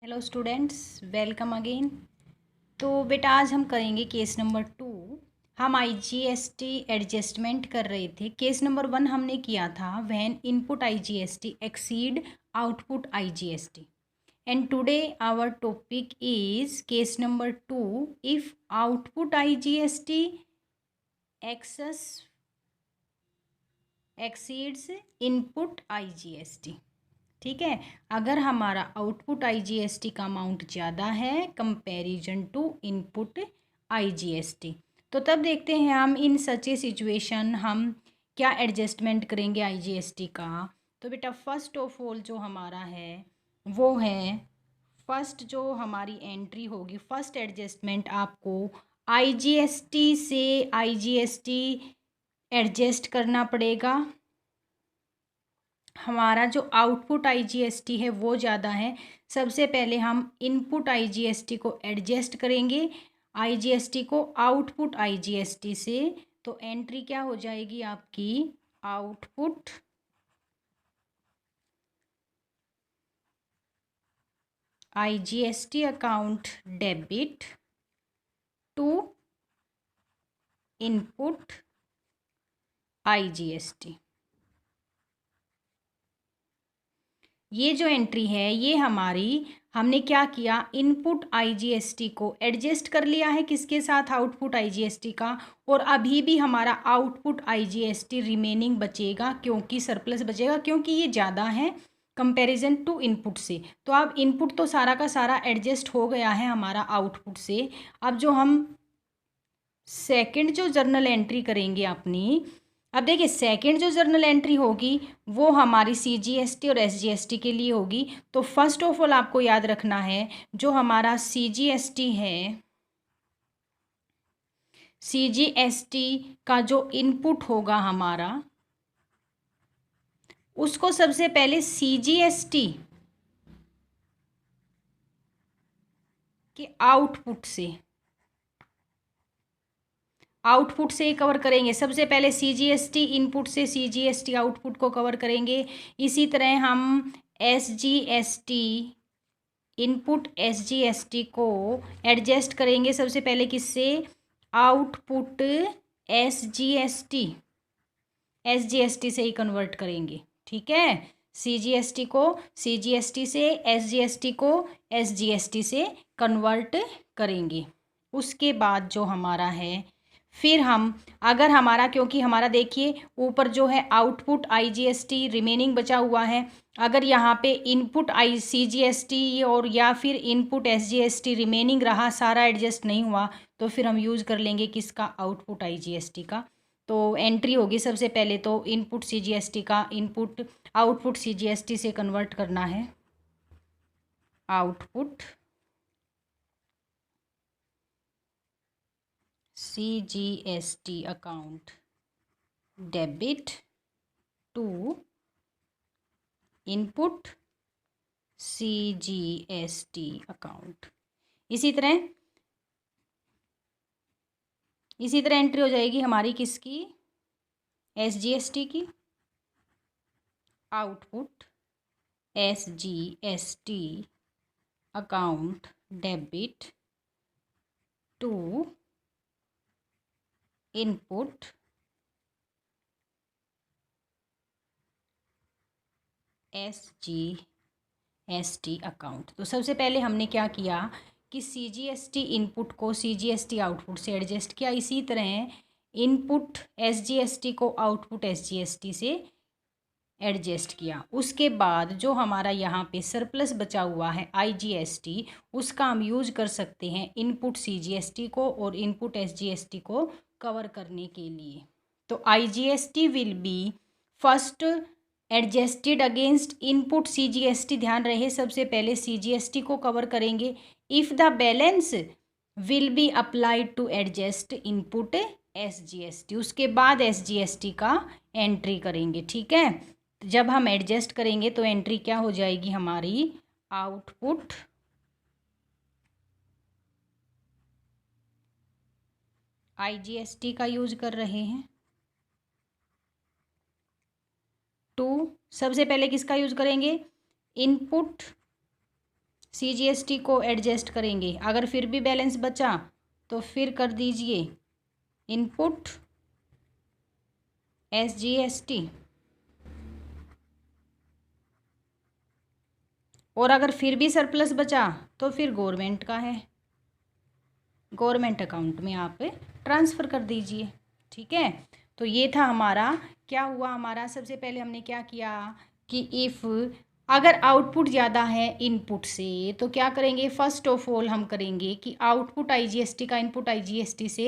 Hello students, welcome again. तो बेटा आज हम करेंगे केस नंबर 2। हम आईजीएसटी एडजस्टमेंट कर रहे थे। केस नंबर 1 हमने किया था when input IGST exceed output IGST. And today our topic is case number 2, if output IGST exceeds input IGST. ठीक है, अगर हमारा आउटपुट आईजीएसटी का अमाउंट ज़्यादा है कंपैरिजन टू इनपुट आईजीएसटी, तो तब देखते हैं हम इन सच ए सिचुएशन हम क्या एडजस्टमेंट करेंगे आईजीएसटी का। तो बेटा फर्स्ट ऑफ ऑल जो हमारा है वो है, फर्स्ट जो हमारी एंट्री होगी, फर्स्ट एडजस्टमेंट आपको आईजीएसटी से आईजीएसटी एडजस्ट करना पड़ेगा। हमारा जो आउटपुट आईजीएसटी है वो ज़्यादा है। सबसे पहले हम इनपुट आईजीएसटी को एडजस्ट करेंगे आईजीएसटी को आउटपुट आईजीएसटी से। तो एंट्री क्या हो जाएगी आपकी, output IGST account debit to input IGST. ये जो एंट्री है ये हमारी, हमने क्या किया, इनपुट आईजीएसटी को एडजस्ट कर लिया है किसके साथ, आउटपुट आईजीएसटी का। और अभी भी हमारा आउटपुट आईजीएसटी रिमेनिंग बचेगा, क्योंकि सरप्लस बचेगा, क्योंकि ये ज़्यादा है कंपैरिजन टू इनपुट से। तो अब इनपुट तो सारा का सारा एडजस्ट हो गया है हमारा आउटपुट से। अब जो हम सेकंड जो जर्नल एंट्री करेंगे अपनी, अब देखिए सेकंड जो जर्नल एंट्री होगी वो हमारी सीजीएसटी और एसजीएसटी के लिए होगी। तो फर्स्ट ऑफ ऑल आपको याद रखना है जो हमारा सीजीएसटी है, सीजीएसटी का जो इनपुट होगा हमारा, उसको सबसे पहले सीजीएसटी के आउटपुट से कवर करेंगे। सबसे पहले सीजीएसटी इनपुट से सीजीएसटी आउटपुट को कवर करेंगे। इसी तरह हम एसजीएसटी इनपुट एसजीएसटी को एडजस्ट करेंगे सबसे पहले किससे, आउटपुट एसजीएसटी से ही कन्वर्ट करेंगे। ठीक है, सीजीएसटी को सीजीएसटी से, एसजीएसटी को एसजीएसटी से कन्वर्ट करेंगे। उसके बाद जो हमारा है, फिर हम अगर हमारा, क्योंकि हमारा देखिए ऊपर जो है आउटपुट आईजीएसटी रिमेनिंग बचा हुआ है, अगर यहाँ पे इनपुट आई सीजीएसटी और या फिर इनपुट एसजीएसटी रिमेनिंग रहा, सारा एडजस्ट नहीं हुआ, तो फिर हम यूज़ कर लेंगे किसका, आउटपुट आईजीएसटी का। तो एंट्री होगी सबसे पहले तो इनपुट सीजीएसटी का, इनपुट आउटपुट सीजीएसटी से कन्वर्ट करना है, output CGST account debit to input CGST account. इसी तरह एंट्री हो जाएगी हमारी किसकी, एसजीएसटी की, output SGST account debit to input SGST account. तो सबसे पहले हमने क्या किया कि सीजीएसटी इनपुट को सीजीएसटी आउटपुट से एडजस्ट किया। इसी तरह इनपुट एसजीएसटी को आउटपुट एसजीएसटी से एडजस्ट किया। उसके बाद जो हमारा यहाँ पे सरप्लस बचा हुआ है आईजीएसटी, उसका हम यूज कर सकते हैं इनपुट सीजीएसटी को और इनपुट एसजीएसटी को कवर करने के लिए। तो IGST will be first adjusted against input CGST. ध्यान रहे सबसे पहले सीजीएसटी को कवर करेंगे। If the balance will be applied to adjust input SGST, उसके बाद एसजीएसटी का एंट्री करेंगे। ठीक है, जब हम एडजस्ट करेंगे तो एंट्री क्या हो जाएगी हमारी, आउटपुट आईजीएसटी का यूज कर रहे हैं टू, सबसे पहले किसका यूज करेंगे, इनपुट CGST को एडजस्ट करेंगे। अगर फिर भी बैलेंस बचा तो फिर कर दीजिए इनपुट SGST, और अगर फिर भी सरप्लस बचा तो फिर गवर्नमेंट का है, गवर्नमेंट अकाउंट में आप ट्रांसफ़र कर दीजिए। ठीक है, तो ये था हमारा, क्या हुआ हमारा, सबसे पहले हमने क्या किया कि इफ़ अगर आउटपुट ज़्यादा है इनपुट से तो क्या करेंगे, फर्स्ट ऑफ ऑल हम करेंगे कि आउटपुट IGST का इनपुट IGST से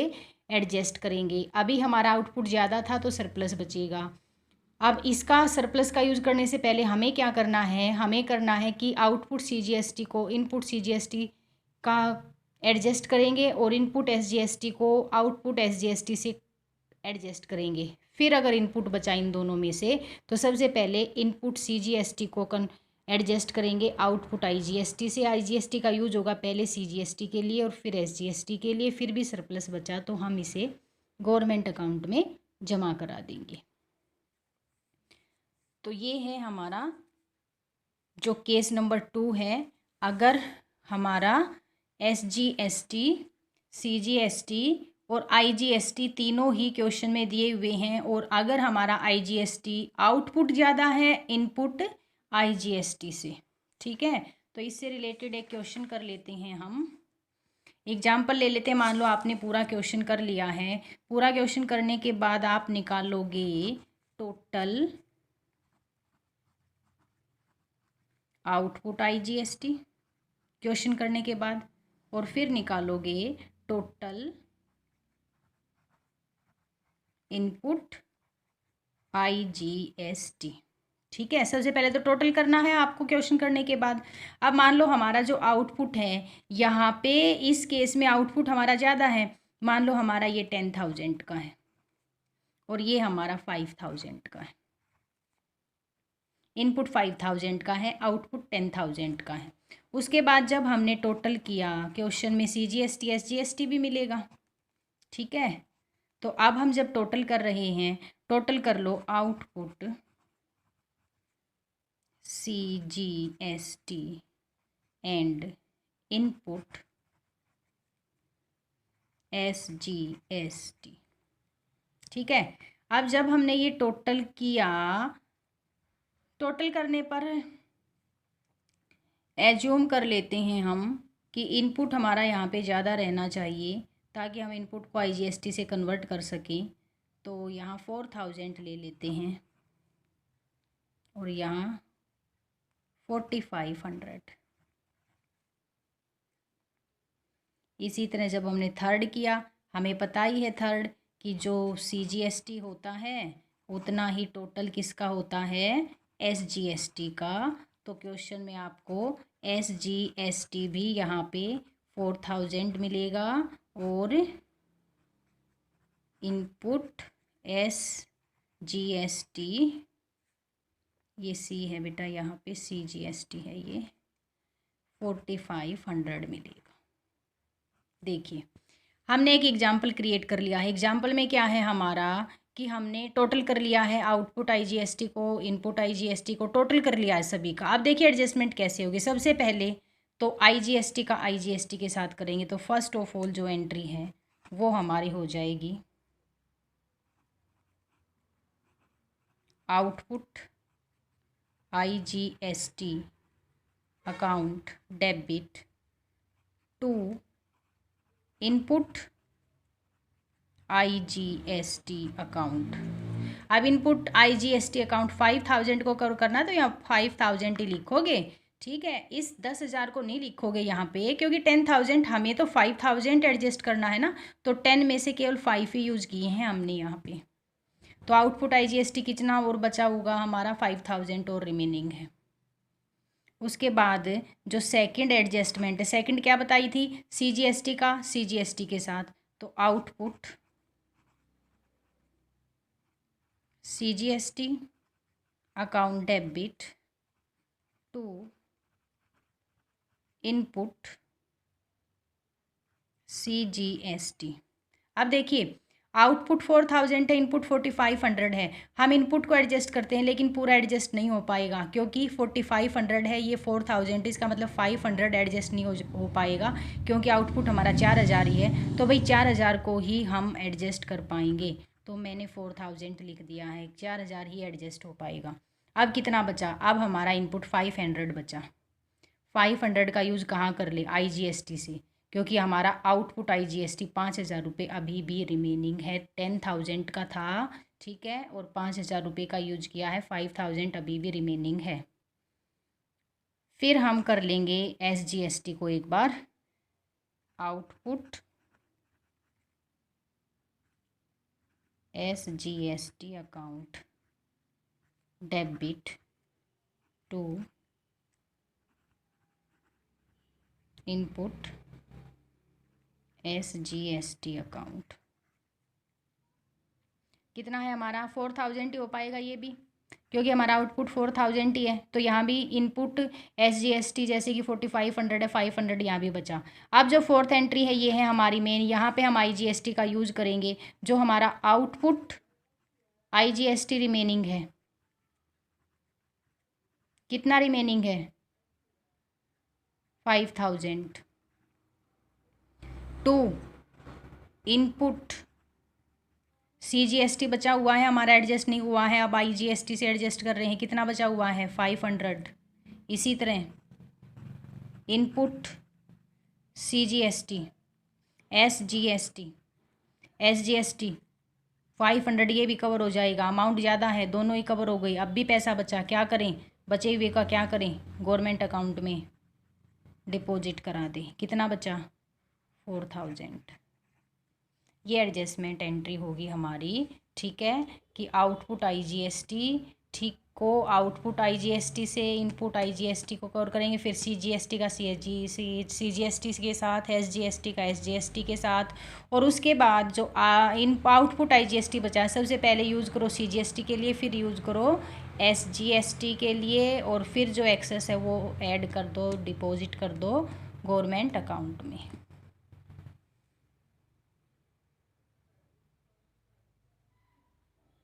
एडजस्ट करेंगे। अभी हमारा आउटपुट ज़्यादा था तो सरप्लस बचेगा। अब इसका सरप्लस का यूज़ करने से पहले हमें क्या करना है, हमें करना है कि आउटपुट CGST को इनपुट CGST का एडजस्ट करेंगे और इनपुट SGST को आउटपुट SGST से एडजस्ट करेंगे। फिर अगर इनपुट बचा इन दोनों में से तो सबसे पहले इनपुट CGST को एडजस्ट करेंगे आउटपुट IGST से। IGST का यूज होगा पहले CGST के लिए और फिर SGST के लिए। फिर भी सरप्लस बचा तो हम इसे गवर्नमेंट अकाउंट में जमा करा देंगे। तो ये है हमारा जो केस नंबर 2 है। अगर हमारा SGST, CGST और IGST तीनों ही क्वेश्चन में दिए हुए हैं और अगर हमारा IGST आउटपुट ज़्यादा है इनपुट IGST से, ठीक है, तो इससे रिलेटेड एक क्वेश्चन कर लेते हैं हम। एग्जाम्पल ले लेते हैं। मान लो आपने पूरा क्वेश्चन कर लिया है। पूरा क्वेश्चन करने के बाद आप निकालोगे टोटल आउटपुट IGST क्वेश्चन करने के बाद, और फिर निकालोगे टोटल इनपुट IGST। ठीक है, सबसे पहले तो टोटल करना है आपको क्वेश्चन करने के बाद। अब मान लो हमारा जो आउटपुट है यहाँ पे, इस केस में आउटपुट हमारा ज़्यादा है। मान लो हमारा ये 10,000 का है और ये हमारा 5,000 का है। इनपुट 5,000 का है, आउटपुट 10,000 का है। उसके बाद जब हमने टोटल किया, क्वेश्चन में CGST SGST भी मिलेगा। ठीक है, तो अब हम जब टोटल कर रहे हैं, टोटल कर low output CGST and input SGST। ठीक है, अब जब हमने ये टोटल किया, टोटल करने पर एज्यूम कर लेते हैं हम कि इनपुट हमारा यहाँ पे ज़्यादा रहना चाहिए ताकि हम इनपुट को IGST से कन्वर्ट कर सकें। तो यहाँ 4,000 ले लेते हैं और यहाँ 4,500। इसी तरह जब हमने थर्ड किया, हमें पता ही है थर्ड कि जो CGST होता है उतना ही टोटल किसका होता है, SGST का। तो क्वेश्चन में आपको SGST भी यहाँ पे 4,000 मिलेगा और इनपुट SGST, ये C है बेटा, यहाँ पे CGST है, ये 4,500 मिलेगा। देखिए, हमने एक एग्जाम्पल क्रिएट कर लिया है। एग्जाम्पल में क्या है हमारा कि हमने टोटल कर लिया है आउटपुट IGST को, इनपुट IGST को टोटल कर लिया है सभी का। अब देखिए एडजस्टमेंट कैसे होगी। सबसे पहले तो IGST का IGST के साथ करेंगे, तो फर्स्ट ऑफ ऑल जो एंट्री है वो हमारी हो जाएगी output IGST account debit to input IGST account. अब इनपुट IGST अकाउंट 5,000 को करना, तो यहाँ 5,000 ही लिखोगे। ठीक है, इस 10,000 को नहीं लिखोगे यहाँ पे, क्योंकि 10,000 हमें तो 5,000 एडजस्ट करना है ना, तो 10 में से केवल 5 ही यूज़ किए हैं हमने यहाँ पे। तो आउटपुट IGST कितना और बचा होगा हमारा, 5,000 और रिमेनिंग है। उसके बाद जो सेकंड एडजस्टमेंट है, सेकंड क्या बताई थी, CGST का CGST के साथ, तो output CGST account debit to input CGST। अब देखिए, आउटपुट 4000 है, इनपुट 4500 है। हम इनपुट को एडजस्ट करते हैं लेकिन पूरा एडजस्ट नहीं हो पाएगा क्योंकि 4500 है, ये 4000, इसका मतलब 500 एडजस्ट नहीं हो पाएगा क्योंकि आउटपुट हमारा 4000 ही है। तो भाई 4000 को ही हम एडजस्ट कर पाएंगे, तो मैंने 4000 लिख दिया है, 4000 ही एडजस्ट हो पाएगा। अब कितना बचा? अब हमारा इनपुट 500 बचा। 500 का यूज़ कहाँ कर ले? IGST से, क्योंकि हमारा आउटपुट IGST 5000 रुपये अभी भी रिमेनिंग है। 10,000 का था, ठीक है, और 5000 रुपये का यूज किया है, 5000 अभी भी रिमेनिंग है। फिर हम कर लेंगे SGST को एक बार। Output SGST account debit to input SGST account. कितना है हमारा? 4000 ही हो पाएगा ये भी, क्योंकि हमारा आउटपुट 4000 ही है। तो यहाँ भी इनपुट SGST जैसे कि 4500 है, 500 यहाँ भी बचा। अब जो फोर्थ एंट्री है ये है हमारी मेन, यहाँ पे हम IGST का यूज़ करेंगे। जो हमारा आउटपुट IGST रिमेनिंग है, कितना रिमेनिंग है? 5000 टू इनपुट CGST बचा हुआ है हमारा, एडजस्ट नहीं हुआ है, अब IGST से एडजस्ट कर रहे हैं। कितना बचा हुआ है? 500। इसी तरह इनपुट CGST SGST 500, ये भी कवर हो जाएगा। अमाउंट ज़्यादा है, दोनों ही कवर हो गई। अब भी पैसा बचा, क्या करें? बचे हुए का क्या करें? गवर्नमेंट अकाउंट में डिपॉजिट करा दें। कितना बचा? 4000। ये एडजस्टमेंट एंट्री होगी हमारी, ठीक है, कि आउटपुट IGST ठीक को आउटपुट IGST से इनपुट IGST को कवर करेंगे, फिर CGST का CGST के साथ, SGST का SGST के साथ, और उसके बाद जो इन आउटपुट IGST बचा है सबसे पहले यूज़ करो CGST के लिए, फिर यूज़ करो SGST के लिए, और फिर जो एक्सेस है वो ऐड कर दो, डिपॉजिट कर दो गवर्नमेंट अकाउंट में।